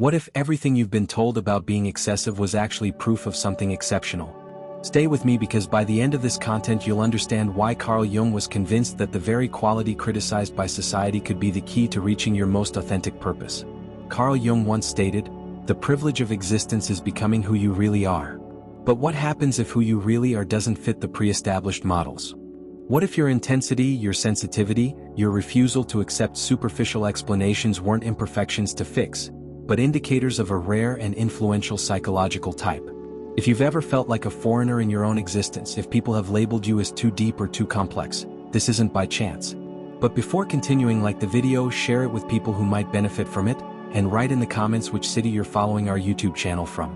What if everything you've been told about being excessive was actually proof of something exceptional? Stay with me because by the end of this content you'll understand why Carl Jung was convinced that the very quality criticized by society could be the key to reaching your most authentic purpose. Carl Jung once stated, "The privilege of existence is becoming who you really are." But what happens if who you really are doesn't fit the pre-established models? What if your intensity, your sensitivity, your refusal to accept superficial explanations weren't imperfections to fix, but indicators of a rare and influential psychological type? If you've ever felt like a foreigner in your own existence, if people have labeled you as too deep or too complex, this isn't by chance. But before continuing, like the video, share it with people who might benefit from it, and write in the comments which city you're following our YouTube channel from.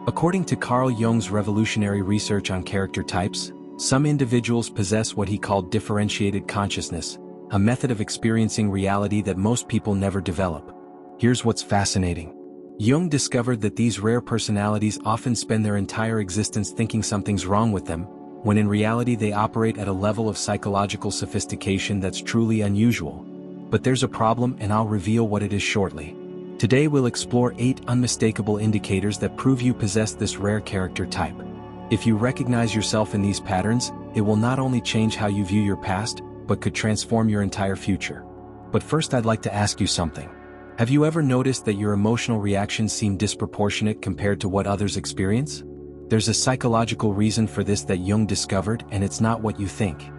According to Carl Jung's revolutionary research on character types, some individuals possess what he called differentiated consciousness, a method of experiencing reality that most people never develop. Here's what's fascinating. Jung discovered that these rare personalities often spend their entire existence thinking something's wrong with them, when in reality they operate at a level of psychological sophistication that's truly unusual. But there's a problem, and I'll reveal what it is shortly. Today we'll explore 8 unmistakable indicators that prove you possess this rare character type. If you recognize yourself in these patterns, it will not only change how you view your past, but could transform your entire future. But first I'd like to ask you something. Have you ever noticed that your emotional reactions seem disproportionate compared to what others experience? There's a psychological reason for this that Jung discovered, and it's not what you think.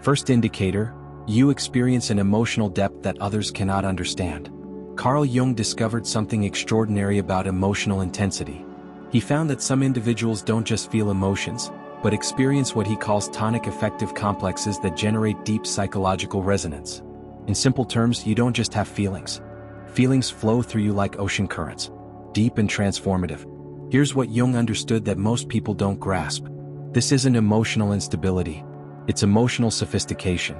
First indicator, you experience an emotional depth that others cannot understand. Carl Jung discovered something extraordinary about emotional intensity. He found that some individuals don't just feel emotions, but experience what he calls tonic affective complexes that generate deep psychological resonance. In simple terms, you don't just have feelings. Feelings flow through you like ocean currents, deep and transformative. Here's what Jung understood that most people don't grasp. This isn't emotional instability, it's emotional sophistication.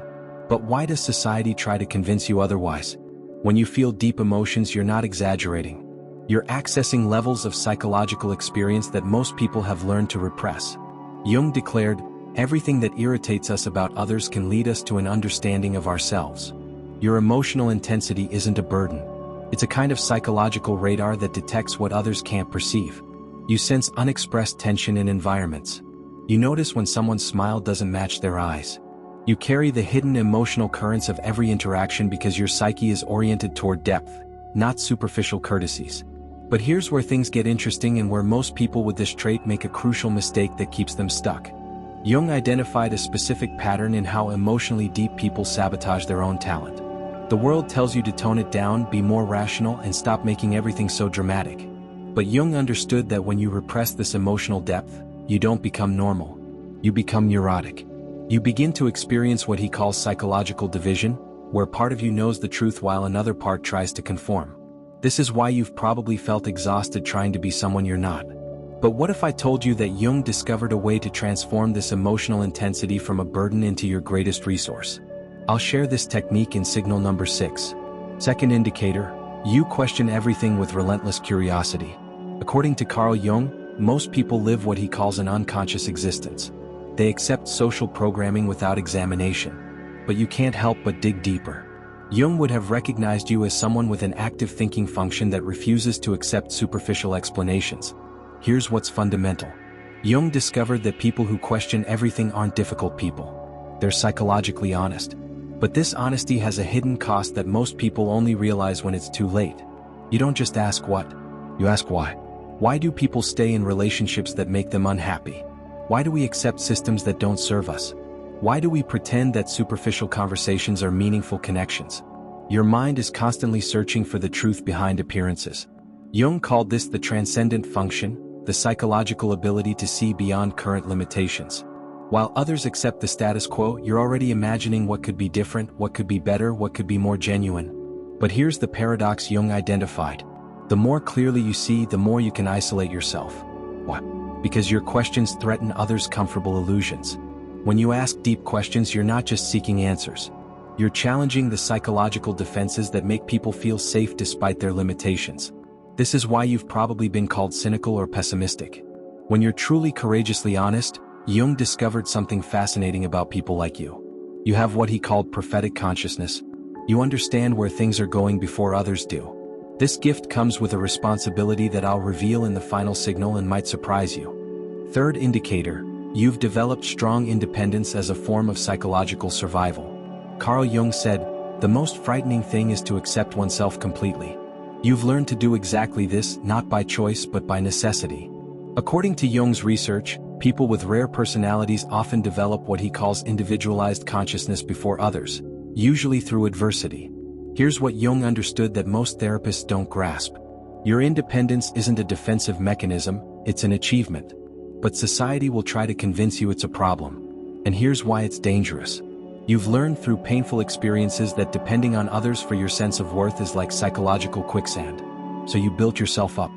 But why does society try to convince you otherwise? When you feel deep emotions, you're not exaggerating. You're accessing levels of psychological experience that most people have learned to repress. Jung declared, everything that irritates us about others can lead us to an understanding of ourselves. Your emotional intensity isn't a burden. It's a kind of psychological radar that detects what others can't perceive. You sense unexpressed tension in environments. You notice when someone's smile doesn't match their eyes. You carry the hidden emotional currents of every interaction because your psyche is oriented toward depth, not superficial courtesies. But here's where things get interesting and where most people with this trait make a crucial mistake that keeps them stuck. Jung identified a specific pattern in how emotionally deep people sabotage their own talent. The world tells you to tone it down, be more rational, and stop making everything so dramatic. But Jung understood that when you repress this emotional depth, you don't become normal. You become neurotic. You begin to experience what he calls psychological division, where part of you knows the truth while another part tries to conform. This is why you've probably felt exhausted trying to be someone you're not. But what if I told you that Jung discovered a way to transform this emotional intensity from a burden into your greatest resource? I'll share this technique in signal number 6. Second indicator, you question everything with relentless curiosity. According to Carl Jung, most people live what he calls an unconscious existence. They accept social programming without examination. But you can't help but dig deeper. Jung would have recognized you as someone with an active thinking function that refuses to accept superficial explanations. Here's what's fundamental. Jung discovered that people who question everything aren't difficult people. They're psychologically honest. But this honesty has a hidden cost that most people only realize when it's too late. You don't just ask what, you ask why. Why do people stay in relationships that make them unhappy? Why do we accept systems that don't serve us? Why do we pretend that superficial conversations are meaningful connections? Your mind is constantly searching for the truth behind appearances. Jung called this the transcendent function, the psychological ability to see beyond current limitations. While others accept the status quo, you're already imagining what could be different, what could be better, what could be more genuine. But here's the paradox Jung identified. The more clearly you see, the more you can isolate yourself. Why? Because your questions threaten others' comfortable illusions. When you ask deep questions, you're not just seeking answers. You're challenging the psychological defenses that make people feel safe despite their limitations. This is why you've probably been called cynical or pessimistic. When you're truly courageously honest, Jung discovered something fascinating about people like you. You have what he called prophetic consciousness. You understand where things are going before others do. This gift comes with a responsibility that I'll reveal in the final signal and might surprise you. Third indicator, you've developed strong independence as a form of psychological survival. Carl Jung said, "The most frightening thing is to accept oneself completely." You've learned to do exactly this, not by choice but by necessity. According to Jung's research, people with rare personalities often develop what he calls individualized consciousness before others, usually through adversity. Here's what Jung understood that most therapists don't grasp. Your independence isn't a defensive mechanism, it's an achievement. But society will try to convince you it's a problem. And here's why it's dangerous. You've learned through painful experiences that depending on others for your sense of worth is like psychological quicksand. So you built yourself up.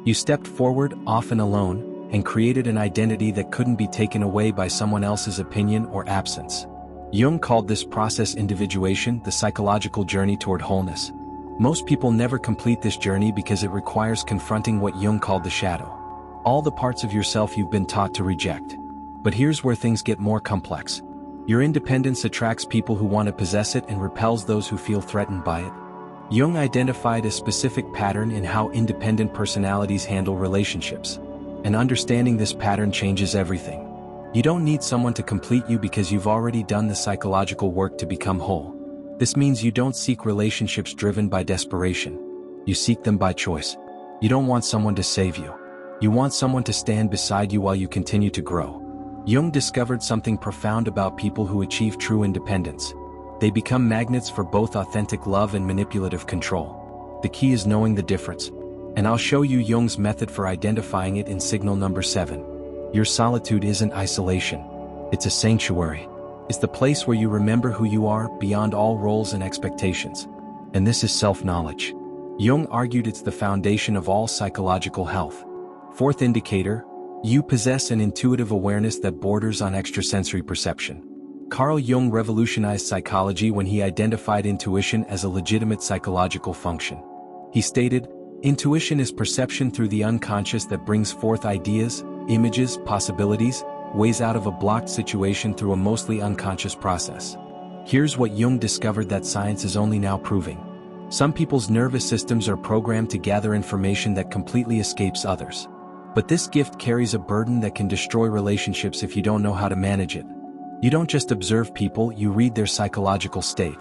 You stepped forward, often alone, and created an identity that couldn't be taken away by someone else's opinion or absence. Jung called this process individuation, the psychological journey toward wholeness. Most people never complete this journey because it requires confronting what Jung called the shadow. All the parts of yourself you've been taught to reject. But here's where things get more complex. Your independence attracts people who want to possess it and repels those who feel threatened by it. Jung identified a specific pattern in how independent personalities handle relationships. And understanding this pattern changes everything. You don't need someone to complete you because you've already done the psychological work to become whole. This means you don't seek relationships driven by desperation. You seek them by choice. You don't want someone to save you. You want someone to stand beside you while you continue to grow. Jung discovered something profound about people who achieve true independence. They become magnets for both authentic love and manipulative control. The key is knowing the difference. And I'll show you Jung's method for identifying it in signal number 7. Your solitude isn't isolation. It's a sanctuary. It's the place where you remember who you are beyond all roles and expectations. And this is self-knowledge. Jung argued it's the foundation of all psychological health. Fourth indicator, you possess an intuitive awareness that borders on extrasensory perception. Carl Jung revolutionized psychology when he identified intuition as a legitimate psychological function. He stated, "Intuition is perception through the unconscious that brings forth ideas, images, possibilities, ways out of a blocked situation through a mostly unconscious process." Here's what Jung discovered that science is only now proving. Some people's nervous systems are programmed to gather information that completely escapes others. But this gift carries a burden that can destroy relationships if you don't know how to manage it. You don't just observe people, you read their psychological state.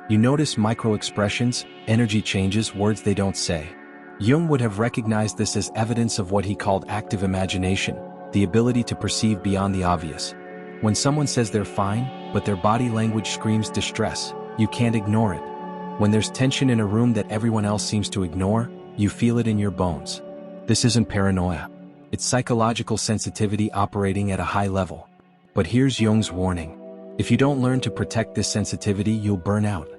You notice micro-expressions, energy changes, words they don't say. Jung would have recognized this as evidence of what he called active imagination, the ability to perceive beyond the obvious. When someone says they're fine, but their body language screams distress, you can't ignore it. When there's tension in a room that everyone else seems to ignore, you feel it in your bones. This isn't paranoia. It's psychological sensitivity operating at a high level. But here's Jung's warning. If you don't learn to protect this sensitivity, you'll burn out.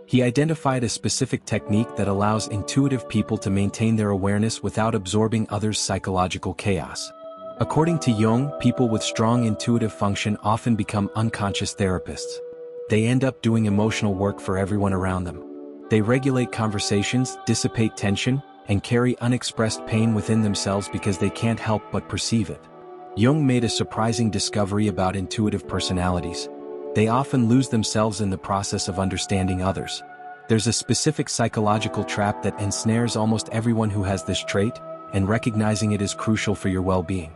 He identified a specific technique that allows intuitive people to maintain their awareness without absorbing others' psychological chaos. According to Jung, people with strong intuitive function often become unconscious therapists. They end up doing emotional work for everyone around them. They regulate conversations, dissipate tension, and carry unexpressed pain within themselves because they can't help but perceive it. Jung made a surprising discovery about intuitive personalities. They often lose themselves in the process of understanding others. There's a specific psychological trap that ensnares almost everyone who has this trait, and recognizing it is crucial for your well-being.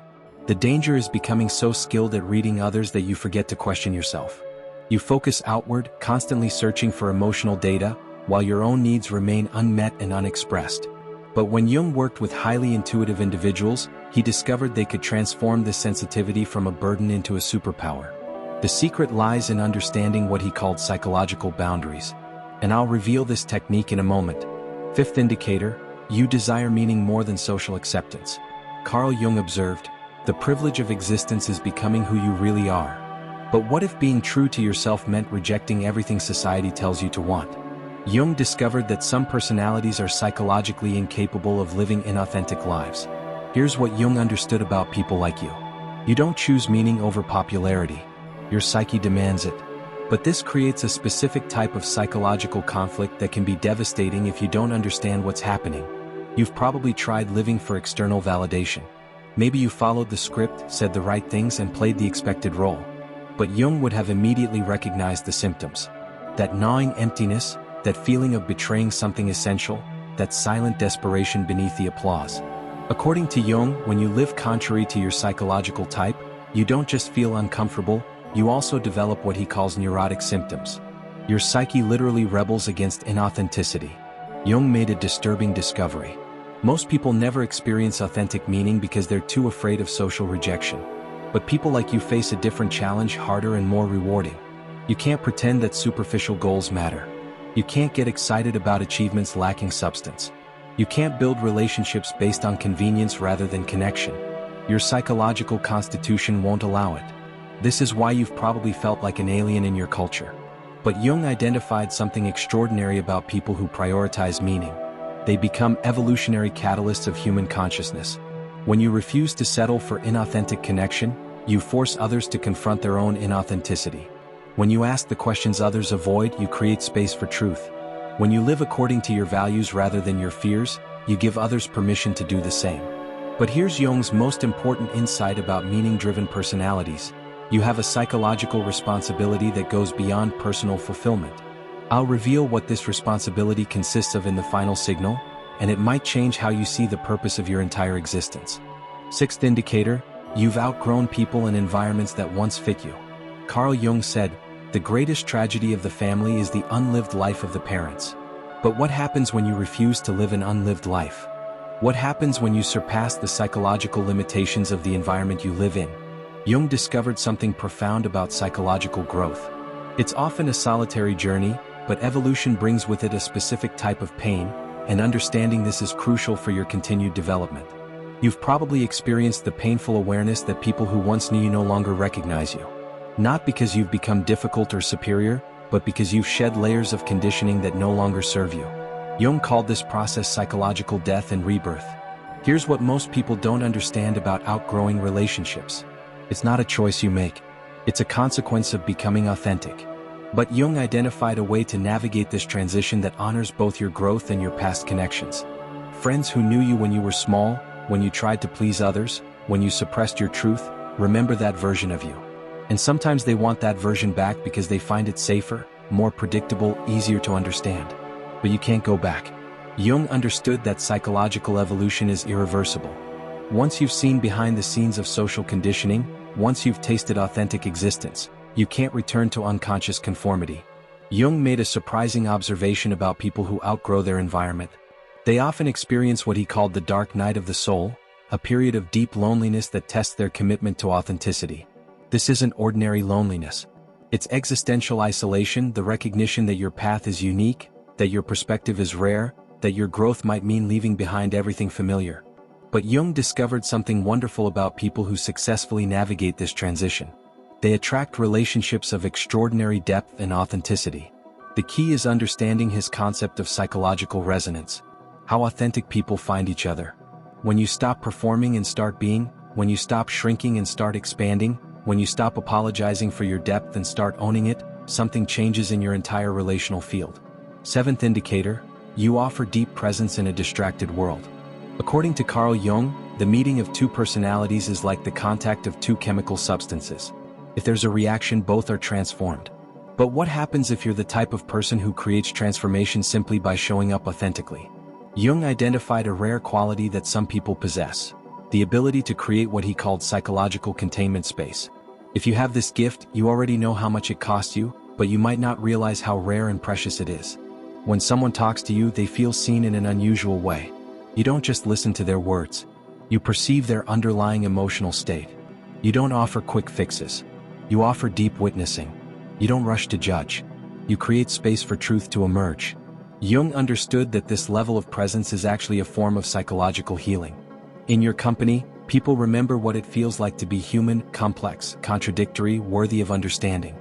The danger is becoming so skilled at reading others that you forget to question yourself. You focus outward, constantly searching for emotional data, while your own needs remain unmet and unexpressed. But when Jung worked with highly intuitive individuals, he discovered they could transform this sensitivity from a burden into a superpower. The secret lies in understanding what he called psychological boundaries. And I'll reveal this technique in a moment. Fifth indicator, you desire meaning more than social acceptance. Carl Jung observed, "The privilege of existence is becoming who you really are." But what if being true to yourself meant rejecting everything society tells you to want? Jung discovered that some personalities are psychologically incapable of living inauthentic lives. Here's what Jung understood about people like you. You don't choose meaning over popularity. Your psyche demands it. But this creates a specific type of psychological conflict that can be devastating if you don't understand what's happening. You've probably tried living for external validation. Maybe you followed the script, said the right things, and played the expected role. But Jung would have immediately recognized the symptoms. That gnawing emptiness, that feeling of betraying something essential, that silent desperation beneath the applause. According to Jung, when you live contrary to your psychological type, you don't just feel uncomfortable, you also develop what he calls neurotic symptoms. Your psyche literally rebels against inauthenticity. Jung made a disturbing discovery. Most people never experience authentic meaning because they're too afraid of social rejection. But people like you face a different challenge, harder and more rewarding. You can't pretend that superficial goals matter. You can't get excited about achievements lacking substance. You can't build relationships based on convenience rather than connection. Your psychological constitution won't allow it. This is why you've probably felt like an alien in your culture. But Jung identified something extraordinary about people who prioritize meaning. They become evolutionary catalysts of human consciousness. When you refuse to settle for inauthentic connection, you force others to confront their own inauthenticity. When you ask the questions others avoid, you create space for truth. When you live according to your values rather than your fears, you give others permission to do the same. But here's Jung's most important insight about meaning-driven personalities. You have a psychological responsibility that goes beyond personal fulfillment. I'll reveal what this responsibility consists of in the final signal, and it might change how you see the purpose of your entire existence. Sixth indicator, you've outgrown people and environments that once fit you. Carl Jung said, "The greatest tragedy of the family is the unlived life of the parents." But what happens when you refuse to live an unlived life? What happens when you surpass the psychological limitations of the environment you live in? Jung discovered something profound about psychological growth. It's often a solitary journey, but evolution brings with it a specific type of pain, and understanding this is crucial for your continued development. You've probably experienced the painful awareness that people who once knew you no longer recognize you. Not because you've become difficult or superior, but because you've shed layers of conditioning that no longer serve you. Jung called this process psychological death and rebirth. Here's what most people don't understand about outgrowing relationships. It's not a choice you make. It's a consequence of becoming authentic. But Jung identified a way to navigate this transition that honors both your growth and your past connections. Friends who knew you when you were small, when you tried to please others, when you suppressed your truth, remember that version of you. And sometimes they want that version back because they find it safer, more predictable, easier to understand. But you can't go back. Jung understood that psychological evolution is irreversible. Once you've seen behind the scenes of social conditioning, once you've tasted authentic existence, you can't return to unconscious conformity. Jung made a surprising observation about people who outgrow their environment. They often experience what he called the dark night of the soul, a period of deep loneliness that tests their commitment to authenticity. This isn't ordinary loneliness. It's existential isolation, the recognition that your path is unique, that your perspective is rare, that your growth might mean leaving behind everything familiar. But Jung discovered something wonderful about people who successfully navigate this transition. They attract relationships of extraordinary depth and authenticity. The key is understanding his concept of psychological resonance, how authentic people find each other. When you stop performing and start being, when you stop shrinking and start expanding, when you stop apologizing for your depth and start owning it, something changes in your entire relational field. Seventh indicator, you offer deep presence in a distracted world. According to Carl Jung, the meeting of two personalities is like the contact of two chemical substances. If there's a reaction, both are transformed. But what happens if you're the type of person who creates transformation simply by showing up authentically? Jung identified a rare quality that some people possess: the ability to create what he called psychological containment space. If you have this gift, you already know how much it costs you, but you might not realize how rare and precious it is. When someone talks to you, they feel seen in an unusual way. You don't just listen to their words. You perceive their underlying emotional state. You don't offer quick fixes. You offer deep witnessing. You don't rush to judge. You create space for truth to emerge. Jung understood that this level of presence is actually a form of psychological healing. In your company, people remember what it feels like to be human, complex, contradictory, worthy of understanding.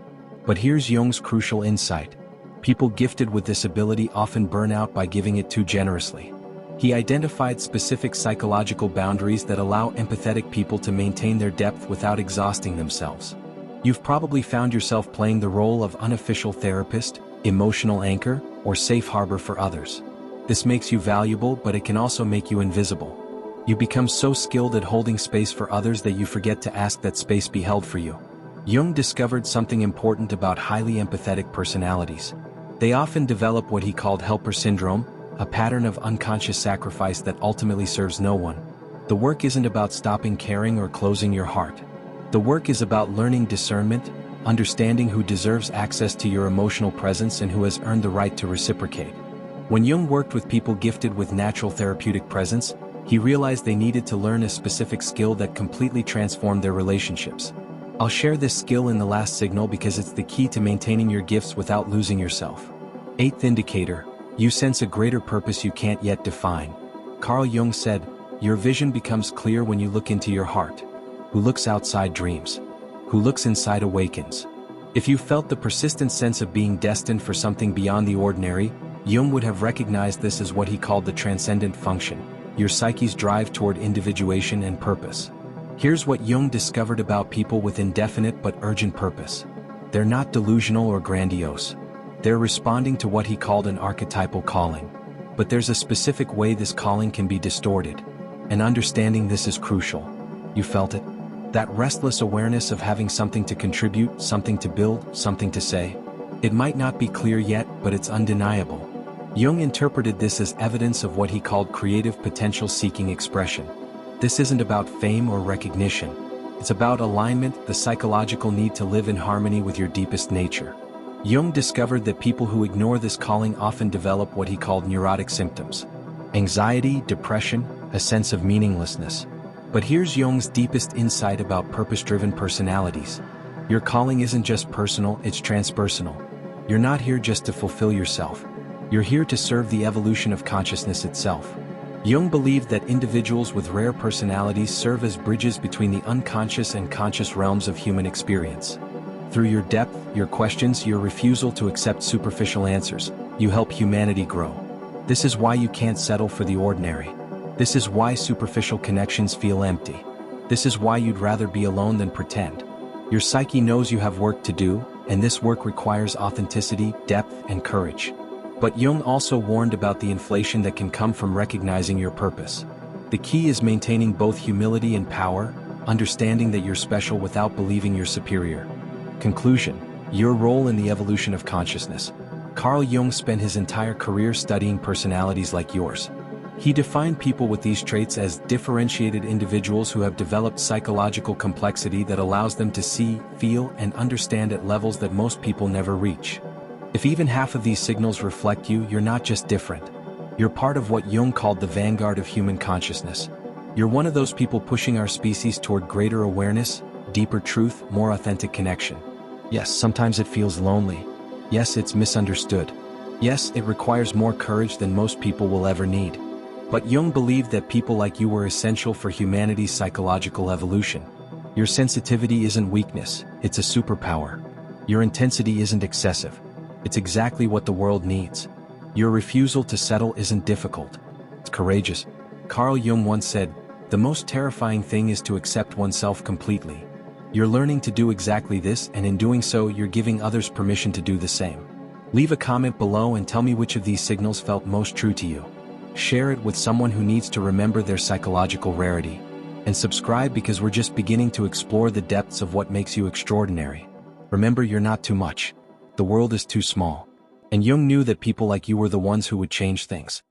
But here's Jung's crucial insight. People gifted with this ability often burn out by giving it too generously. He identified specific psychological boundaries that allow empathetic people to maintain their depth without exhausting themselves. You've probably found yourself playing the role of unofficial therapist, emotional anchor, or safe harbor for others. This makes you valuable, but it can also make you invisible. You become so skilled at holding space for others that you forget to ask that space be held for you. Jung discovered something important about highly empathetic personalities. They often develop what he called helper syndrome, a pattern of unconscious sacrifice that ultimately serves no one. The work isn't about stopping caring or closing your heart. The work is about learning discernment, understanding who deserves access to your emotional presence and who has earned the right to reciprocate. When Jung worked with people gifted with natural therapeutic presence, he realized they needed to learn a specific skill that completely transformed their relationships. I'll share this skill in the last signal because it's the key to maintaining your gifts without losing yourself. 8th indicator, you sense a greater purpose you can't yet define. Carl Jung said, your vision becomes clear when you look into your heart. Who looks outside dreams. Who looks inside awakens. If you felt the persistent sense of being destined for something beyond the ordinary, Jung would have recognized this as what he called the transcendent function, your psyche's drive toward individuation and purpose. Here's what Jung discovered about people with indefinite but urgent purpose. They're not delusional or grandiose. They're responding to what he called an archetypal calling. But there's a specific way this calling can be distorted. And understanding this is crucial. You felt it? That restless awareness of having something to contribute, something to build, something to say. It might not be clear yet, but it's undeniable. Jung interpreted this as evidence of what he called creative potential seeking expression. This isn't about fame or recognition. It's about alignment, the psychological need to live in harmony with your deepest nature. Jung discovered that people who ignore this calling often develop what he called neurotic symptoms. Anxiety, depression, a sense of meaninglessness. But here's Jung's deepest insight about purpose-driven personalities. Your calling isn't just personal, it's transpersonal. You're not here just to fulfill yourself. You're here to serve the evolution of consciousness itself. Jung believed that individuals with rare personalities serve as bridges between the unconscious and conscious realms of human experience. Through your depth, your questions, your refusal to accept superficial answers, you help humanity grow. This is why you can't settle for the ordinary. This is why superficial connections feel empty. This is why you'd rather be alone than pretend. Your psyche knows you have work to do, and this work requires authenticity, depth, and courage. But Jung also warned about the inflation that can come from recognizing your purpose. The key is maintaining both humility and power, understanding that you're special without believing you're superior. Conclusion: your role in the evolution of consciousness. Carl Jung spent his entire career studying personalities like yours. He defined people with these traits as differentiated individuals who have developed psychological complexity that allows them to see, feel, and understand at levels that most people never reach. If even half of these signals reflect you, you're not just different. You're part of what Jung called the vanguard of human consciousness. You're one of those people pushing our species toward greater awareness, deeper truth, more authentic connection. Yes, sometimes it feels lonely. Yes, it's misunderstood. Yes, it requires more courage than most people will ever need. But Jung believed that people like you were essential for humanity's psychological evolution. Your sensitivity isn't weakness, it's a superpower. Your intensity isn't excessive. It's exactly what the world needs. Your refusal to settle isn't difficult. It's courageous. Carl Jung once said, "The most terrifying thing is to accept oneself completely." You're learning to do exactly this, and in doing so, you're giving others permission to do the same. Leave a comment below and tell me which of these signals felt most true to you. Share it with someone who needs to remember their psychological rarity. And subscribe because we're just beginning to explore the depths of what makes you extraordinary. Remember, you're not too much. The world is too small. And Jung knew that people like you were the ones who would change things.